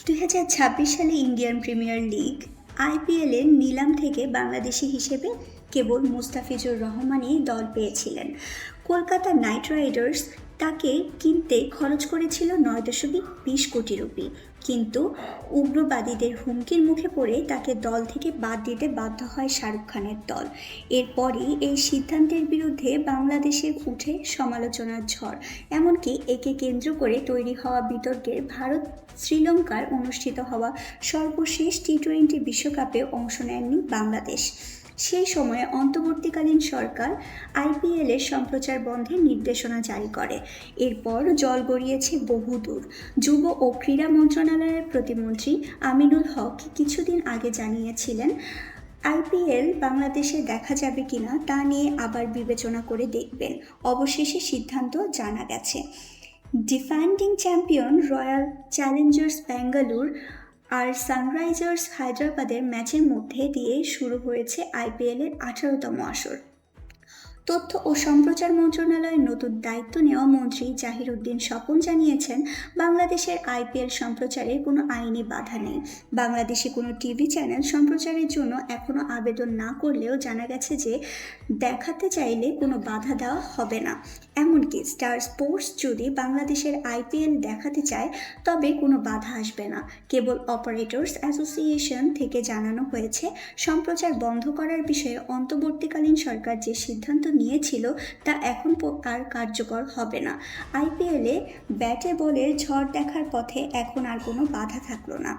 2026 সালে Indian premier league আইপিএলের নিলাম থেকে বাংলাদেশি হিসেবে কেবল মুস্তাফিজুর রহমানই দল পেয়েছিলেন। কলকাতা নাইট রাইডার্স তাকে কিনতে খরচ করেছিল 9.20 কোটি রুপি, কিন্তু উগ্রবাদীদের হুমকির মুখে পড়ে তাকে দল থেকে বাদ দিতে বাধ্য হয় শাহরুখ খানের দল। এরপরই এই সিদ্ধান্তের বিরুদ্ধে বাংলাদেশে উঠে সমালোচনার ঝড়। এমনকি একে কেন্দ্র করে তৈরি হওয়া বিতর্কের ভারত শ্রীলঙ্কার অনুষ্ঠিত হওয়া সর্বশেষ টি-20 বিশ্বকাপে অংশ নেননি বাংলাদেশ। সেই সময়ে অন্তর্বর্তীকালীন সরকার আইপিএলের সম্প্রচার বন্ধের নির্দেশনা জারি করে। এরপর জল গড়িয়েছে বহুদূর। যুব ও ক্রীড়া মন্ত্রণালয়ের প্রতিমন্ত্রী আমিনুল হক কিছুদিন আগে জানিয়েছিলেন, আইপিএল বাংলাদেশে দেখা যাবে কিনা তা নিয়ে আবার বিবেচনা করে দেখবেন। অবশেষে সিদ্ধান্ত জানা গেছে। Defending champion Royal Challengers Bangalore আর সানরাইজার্স হায়দ্রাবাদের ম্যাচের মধ্যে দিয়ে শুরু হয়েছে আইপিএলের 18তম আসর। তথ্য ও সম্প্রচার মন্ত্রণালয়ের নতুন দায়িত্ব নেওয়া মন্ত্রী জাহির উদ্দিন স্বপন জানিয়েছেন, বাংলাদেশের আইপিএল সম্প্রচারে কোনো আইনি বাধা নেই। বাংলাদেশে কোনো টিভি চ্যানেল সম্প্রচারের জন্য এখনও আবেদন না করলেও জানা গেছে যে দেখাতে চাইলে কোনো বাধা দেওয়া হবে না। এমনকি স্টার স্পোর্টস যদি বাংলাদেশের আইপিএল দেখাতে চায় তবে কোনো বাধা আসবে না। কেবল অপারেটর্স অ্যাসোসিয়েশন থেকে জানানো হয়েছে, সম্প্রচার বন্ধ করার বিষয়ে অন্তর্বর্তীকালীন সরকার যে সিদ্ধান্ত নিয়েছিল তা এখন আর কার্যকর হবে না। আইপিএলে ব্যাটে বলের ঝড় দেখার পথে এখন আর কোনো বাধা থাকলো না।